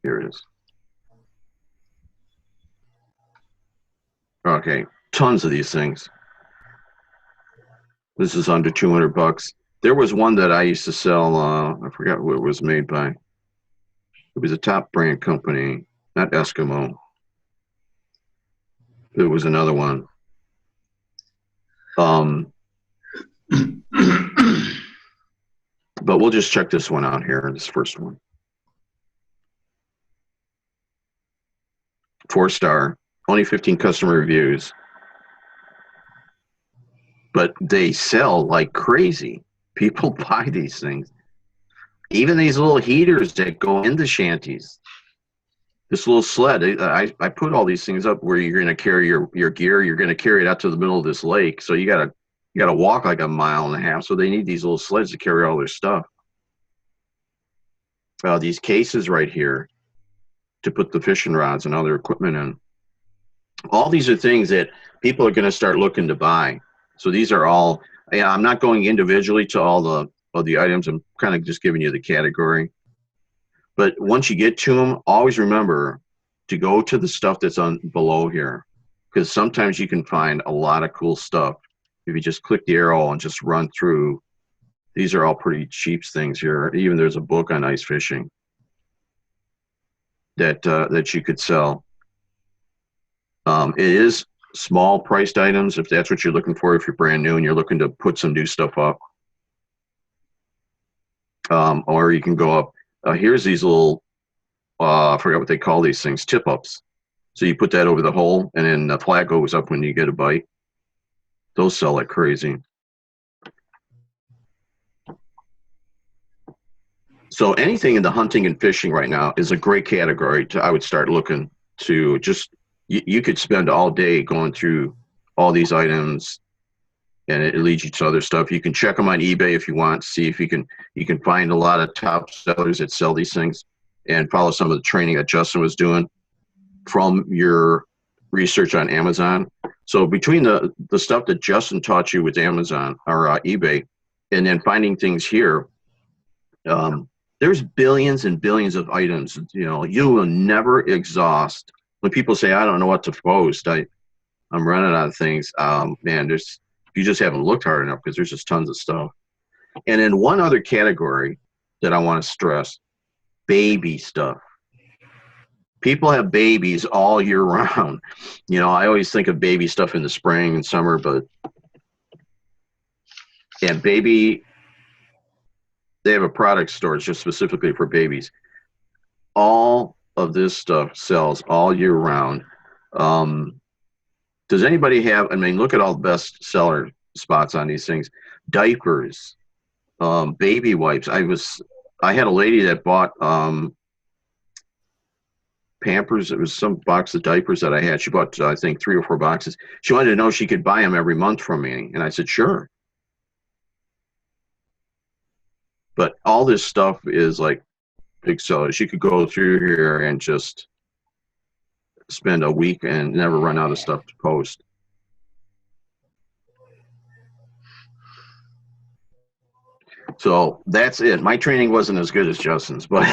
Speaker 2: Here it is. Okay, tons of these things. This is under $200. There was one that I used to sell. I forgot what it was made by. It was a top brand company, not Eskimo. It was another one. But we'll just check this one out here, this first one. 4-star, only 15 customer reviews. But they sell like crazy. People buy these things. Even these little heaters that go into shanties. This little sled, I put all these things up where you're going to carry your gear. You're going to carry it out to the middle of this lake. So you got to walk like 1.5 miles. So they need these little sleds to carry all their stuff. these cases right here to put the fishing rods and other equipment in. All these are things that people are going to start looking to buy. So these are all, I'm not going individually to all the items. I'm kind of just giving you the category. But once you get to them, always remember to go to the stuff that's on below here, because sometimes you can find a lot of cool stuff if you just click the arrow and just run through. These are all pretty cheap things here. Even there's a book on ice fishing that you could sell. It is small priced items if that's what you're looking for, if you're brand new and you're looking to put some new stuff up. Or you can go up. Here's these little, I forgot what they call these things, tip ups. So you put that over the hole and then the flag goes up when you get a bite. Those sell like crazy. So anything in the hunting and fishing right now is a great category I would start looking to. Just, you could spend all day going through all these items and it leads you to other stuff. You can check them on eBay if you want, see if you can find a lot of top sellers that sell these things and follow some of the training that Justin was doing from your research on Amazon. So between the stuff that Justin taught you with Amazon or eBay, and then finding things here, there's billions and billions of items. You will never exhaust. When people say, I don't know what to post, I'm running out of things. Man, you just haven't looked hard enough, because there's just tons of stuff. And then one other category that I want to stress, baby stuff. People have babies all year round. I always think of baby stuff in the spring and summer, and baby, they have a product store just specifically for babies. All of this stuff sells all year round. Does anybody have, look at all the best seller spots on these things. Diapers, baby wipes. I had a lady that bought Pampers. It was some box of diapers that I had. She bought, I think, 3 or 4 boxes. She wanted to know if she could buy them every month from me. And I said, sure. But all this stuff is like big sellers. You could go through here and just spend a week and never run out of stuff to post. So that's it. My training wasn't as good as Justin's, but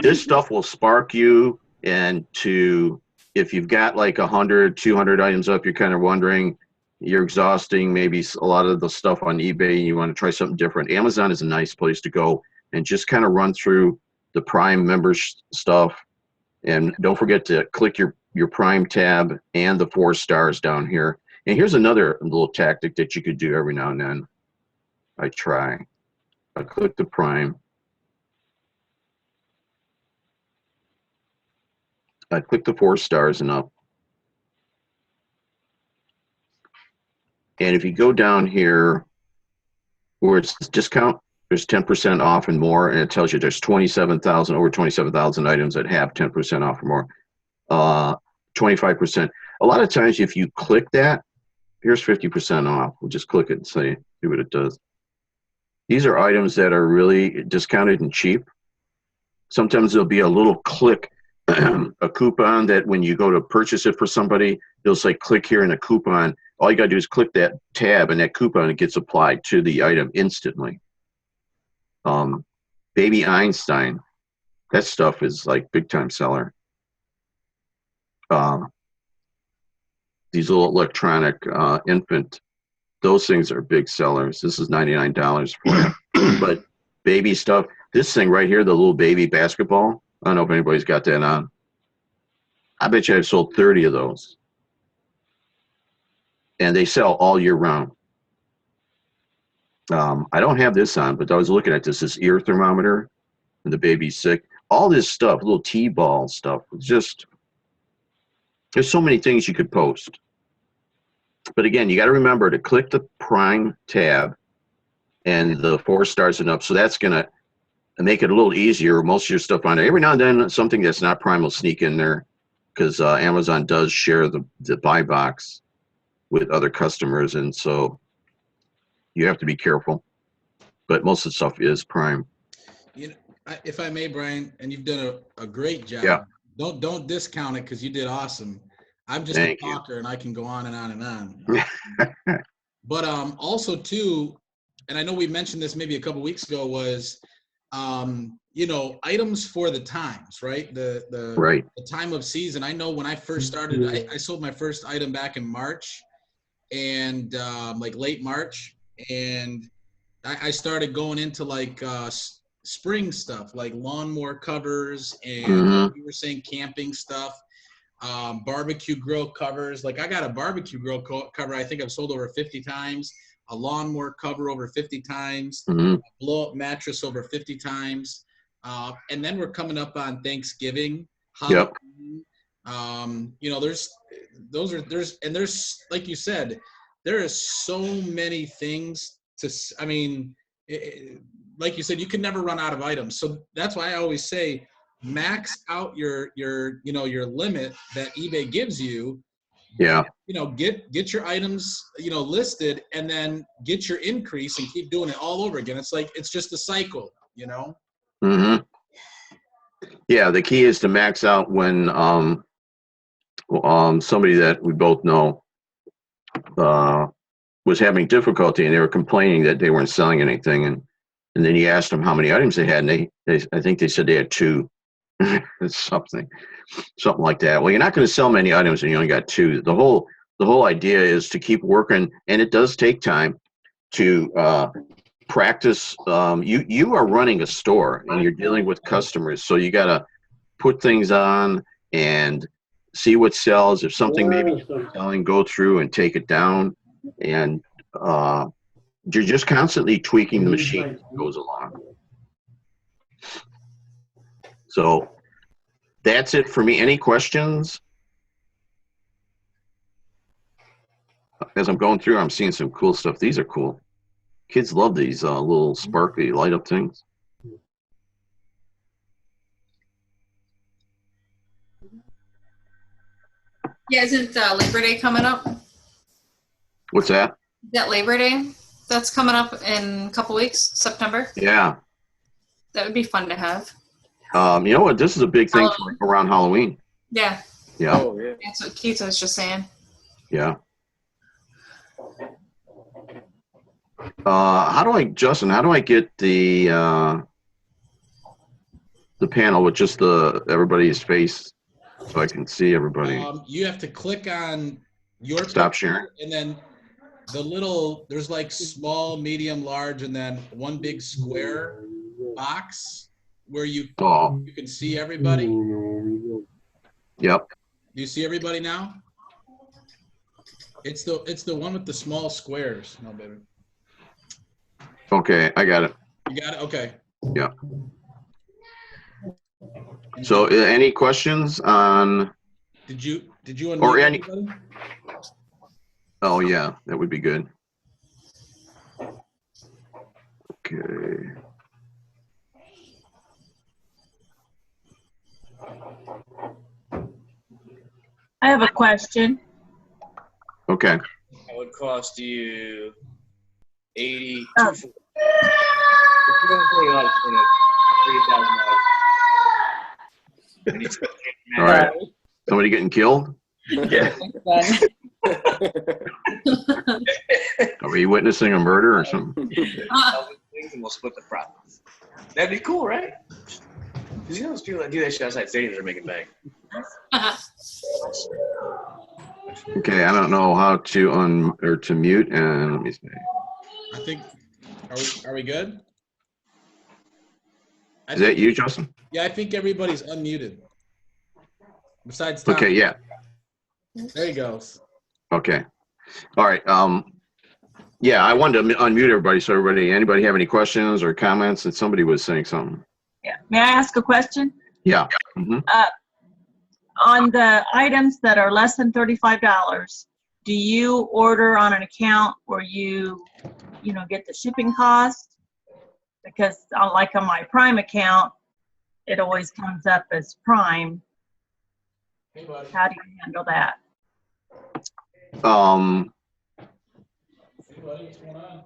Speaker 2: this stuff will spark you. And if you've got like 100, 200 items up, you're kind of wondering, you're exhausting maybe a lot of the stuff on eBay and you want to try something different. Amazon is a nice place to go and just kind of run through the Prime members stuff. And don't forget to click your Prime tab and the 4 stars down here. And here's another little tactic that you could do every now and then. I click the Prime. I click the 4 stars and up. And if you go down here where it's discount, there's 10% off and more, and it tells you there's over 27,000 items that have 10% off or more. 25%. A lot of times if you click that, here's 50% off. We'll just click it and see what it does. These are items that are really discounted and cheap. Sometimes there'll be a little click, a coupon that when you go to purchase it for somebody, they'll say click here in a coupon. All you got to do is click that tab and that coupon gets applied to the item instantly. Baby Einstein, that stuff is like big time seller. These little electronic infant, those things are big sellers. This is $99 for you. But baby stuff, this thing right here, the little baby basketball, I don't know if anybody's got that on. I bet you I've sold 30 of those. And they sell all year round. I don't have this on, but I was looking at this ear thermometer, and the baby's sick. All this stuff, little T-ball stuff, just, there's so many things you could post. But again, you got to remember to click the Prime tab and the 4 stars and up. So that's going to make it a little easier. Most of your stuff on there. Every now and then, something that's not Prime will sneak in there, because Amazon does share the buy box with other customers, and so you have to be careful. But most of the stuff is Prime.
Speaker 1: if I may, Brian, and you've done a great job.
Speaker 2: Yeah.
Speaker 1: Don't discount it because you did awesome. I'm just
Speaker 2: Thank
Speaker 1: a
Speaker 2: you.
Speaker 1: talker and I can go on and on and on. But also too, and I know we mentioned this maybe a couple weeks ago, was you know, items for the times, right?
Speaker 2: Right.
Speaker 1: The time of season. I know when I first started, I sold my first item back in March, and like late March, and I started going into like spring stuff, like lawnmower covers, and like you were saying, camping stuff, barbecue grill covers. Like I got a barbecue grill cover I think I've sold over 50 times, a lawnmower cover over 50 times, a blow-up mattress over 50 times. And then we're coming up on Thanksgiving, Halloween. You know, there's like you said, there is so many things to, I mean, like you said, you can never run out of items. So that's why I always say, max out your you know, your limit that eBay gives you.
Speaker 2: Yeah.
Speaker 1: You know, get your items, you know, listed, and then get your increase and keep doing it all over again. It's like, it's just a cycle, you know?
Speaker 2: Yeah, the key is to max out when somebody that we both know was having difficulty, and they were complaining that they weren't selling anything, and then you asked them how many items they had, and they I think they said they had 2. something like that. Well, you're not going to sell many items and you only got 2. The whole idea is to keep working, and it does take time to practice. You are running a store and you're dealing with customers, so you got to put things on and see what sells. If something maybe you're selling, go through and take it down, and you're just constantly tweaking the machine as it goes along. So that's it for me. Any questions? As I'm going through, I'm seeing some cool stuff. These are cool. Kids love these little sparkly light up things.
Speaker 9: Yeah, isn't Labor Day coming up?
Speaker 2: What's that?
Speaker 9: Is that Labor Day? That's coming up in a couple weeks, September.
Speaker 2: Yeah.
Speaker 9: That would be fun to have.
Speaker 2: You know what? This is a big thing for around Halloween.
Speaker 9: Yeah.
Speaker 2: Yeah.
Speaker 11: Oh, yeah.
Speaker 9: That's what Keith was just saying.
Speaker 2: Yeah. Justin, how do I get the panel with just everybody's face so I can see everybody?
Speaker 1: You have to click on your
Speaker 2: Stop
Speaker 1: picture,
Speaker 2: sharing.
Speaker 1: and then there's like small, medium, large, and then one big square box where you can see everybody.
Speaker 2: Yep.
Speaker 1: Do you see everybody now? It's the one with the small squares. No, baby.
Speaker 2: Okay, I got it.
Speaker 1: You got it? Okay.
Speaker 2: Yeah. So any questions on?
Speaker 1: Did you unmute
Speaker 2: or any?
Speaker 1: everybody?
Speaker 2: Oh yeah, that would be good. Okay.
Speaker 8: I have a question.
Speaker 2: Okay.
Speaker 3: That would cost you $80.
Speaker 8: Oh.
Speaker 2: All right. Somebody getting killed?
Speaker 3: Yeah.
Speaker 2: Are we witnessing a murder or something?
Speaker 3: And we'll split the profits. That'd be cool, right? Because you know those people that do that shit outside stadiums are making bank.
Speaker 2: Okay, I don't know how to to mute, and let me see.
Speaker 1: I think. Are we good?
Speaker 2: Is that you, Justin?
Speaker 1: Yeah, I think everybody's unmuted. Besides Tom.
Speaker 2: Okay, yeah.
Speaker 1: There he goes.
Speaker 2: Okay. All right. Yeah, I wanted to unmute everybody so anybody have any questions or comments? And somebody was saying something.
Speaker 8: Yeah. May I ask a question?
Speaker 2: Yeah. Mm-hmm.
Speaker 8: On the items that are less than $35, do you order on an account where you get the shipping cost? Because like on my Prime account, it always comes up as Prime. How do you handle that?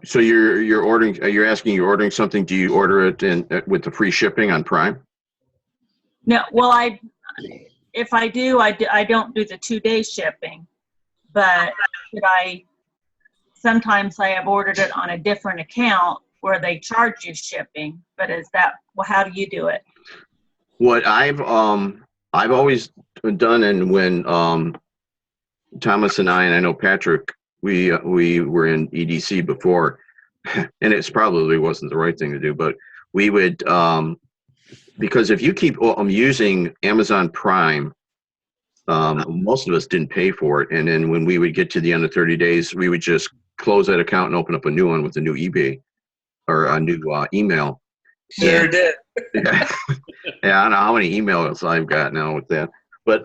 Speaker 2: So you're ordering, you're asking, you're ordering something, do you order it in with the free shipping on Prime?
Speaker 8: No, well, if I do, I don't do the 2-day shipping, but sometimes I have ordered it on a different account where they charge you shipping, but well, how do you do it?
Speaker 2: What I've always done, and when Thomas and I know Patrick, we were in EDC before, and it's probably wasn't the right thing to do, but we would, because if you keep using Amazon Prime, most of us didn't pay for it, and then when we would get to the end of 30 days, we would just close that account and open up a new one with a new eBay or a new email.
Speaker 3: Sure did.
Speaker 2: Yeah, I don't know how many emails I've got now with that, but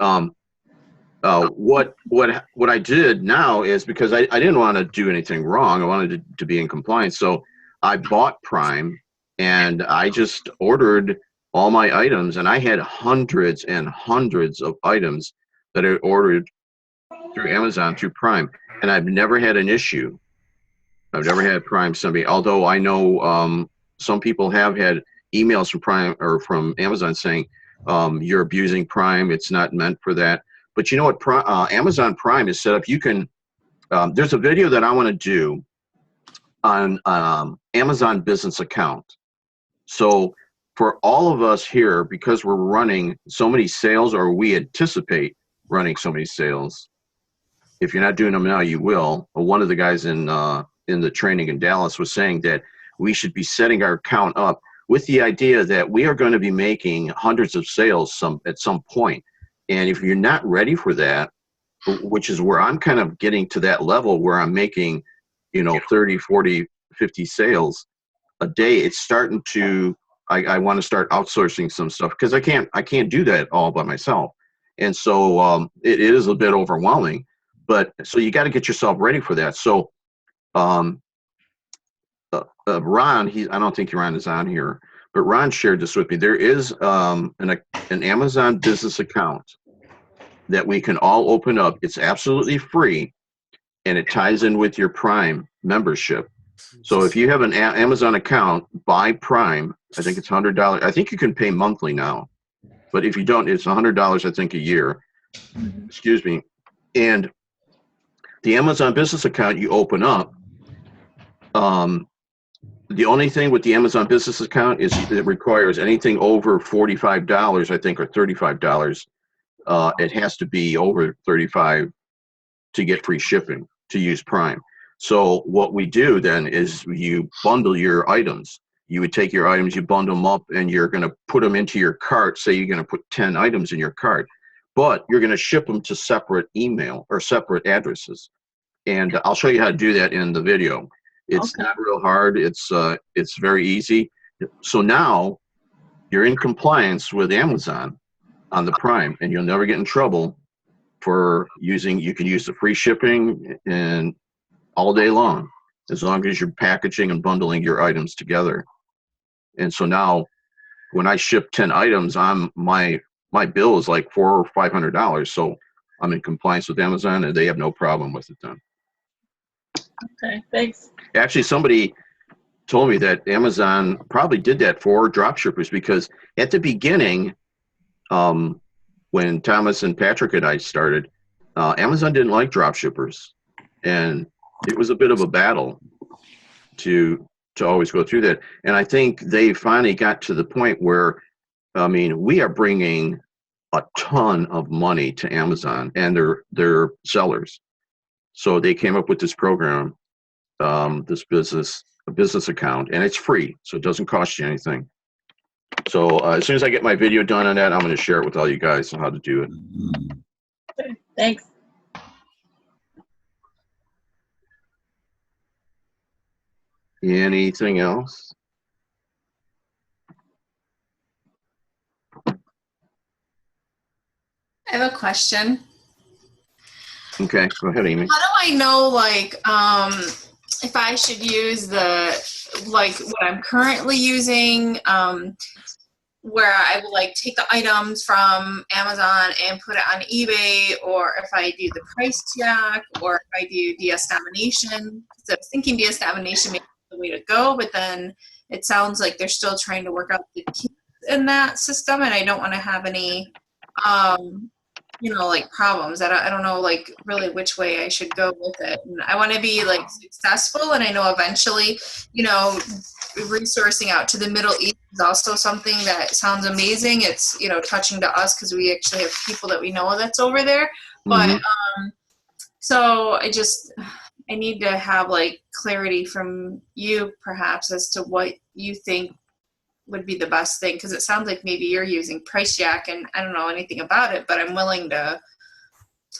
Speaker 2: what I did now is, because I didn't want to do anything wrong, I wanted to be in compliance, so I bought Prime and I just ordered all my items, and I had hundreds and hundreds of items that I ordered through Amazon through Prime, and I've never had an issue. I've never had Prime somebody, although I know some people have had emails from Prime or from Amazon saying you're abusing Prime, it's not meant for that. But you know what, Amazon Prime is set up, you can, there's a video that I want to do on Amazon business account. So for all of us here, because we're running so many sales, or we anticipate running so many sales, if you're not doing them now, you will. One of the guys in the training in Dallas was saying that we should be setting our account up with the idea that we are going to be making hundreds of sales at some point. And if you're not ready for that, which is where I'm kind of getting to that level where I'm making, 30, 40, 50 sales a day, it's starting to, I want to start outsourcing some stuff, because I can't do that all by myself. And so it is a bit overwhelming, but so you got to get yourself ready for that. So Ron, I don't think Ron is on here, but Ron shared this with me. There is an Amazon business account that we can all open up. It's absolutely free, and it ties in with your Prime membership. So if you have an Amazon account, buy Prime. I think it's $100. I think you can pay monthly now, but if you don't, it's $100, I think, a year. Excuse me. And the Amazon business account you open up, the only thing with the Amazon business account is it requires anything over $45, I think, or $35. It has to be over $35 to get free shipping to use Prime. So what we do then is you bundle your items. You would take your items, you bundle them up, and you're going to put them into your cart. Say you're going to put 10 items in your cart, but you're going to ship them to separate email or separate addresses. And I'll show you how to do that in the video. It's not real hard. It's very easy. So now you're in compliance with Amazon on the Prime, and you'll never get in trouble for using, you can use the free shipping and all day long, as long as you're packaging and bundling your items together. And so now when I ship 10 items, my bill is like $400 or $500. So I'm in compliance with Amazon, and they have no problem with it then.
Speaker 8: Okay, thanks.
Speaker 2: Actually, somebody told me that Amazon probably did that for drop shippers, because at the beginning, when Thomas and Patrick and I started, Amazon didn't like drop shippers, and it was a bit of a battle to always go through that. And I think they finally got to the point where, I mean, we are bringing a ton of money to Amazon and their sellers. So they came up with this program, this business account, and it's free, so it doesn't cost you anything. So as soon as I get my video done on that, I'm going to share it with all you guys on how to do it.
Speaker 8: Okay, thanks.
Speaker 2: Anything else?
Speaker 9: I have a question.
Speaker 2: Okay, go ahead, Amy.
Speaker 9: How do I know, like, if I should use what I'm currently using, where I will like take the items from Amazon and put it on eBay, or if I do the price check, or if I do DS Domination. So I was thinking DS Domination may be the way to go, but then it sounds like they're still trying to work out the kinks in that system, and I don't want to have any, like problems. I don't know like really which way I should go with it. And I want to be like successful, and I know eventually, resourcing out to the Middle East is also something that sounds amazing. It's, touching to us because we actually have people that we know that's over there. But so I need to have like clarity from you perhaps as to what you think would be the best thing, because it sounds like maybe you're using Price Jack and I don't know anything about it, but I'm willing to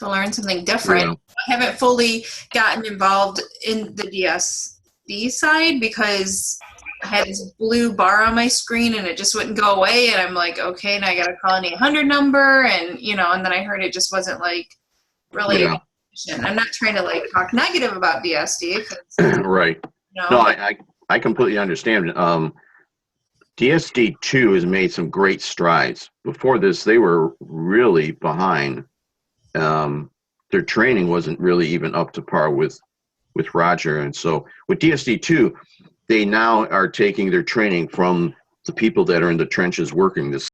Speaker 9: learn something different.
Speaker 2: Yeah.
Speaker 9: I haven't fully gotten involved in the DSD side because I had this blue bar on my screen and it just wouldn't go away, and I'm like, okay, now I gotta call an 800 number, and and then I heard it just wasn't like really efficient. I'm not trying to like talk negative about DSD,
Speaker 2: right. No, I completely understand. DSD-2 has made some great strides. Before this, they were really behind. Their training wasn't really even up to par with Roger. And so with DSD-2, they now are taking their training from the people that are in the trenches working this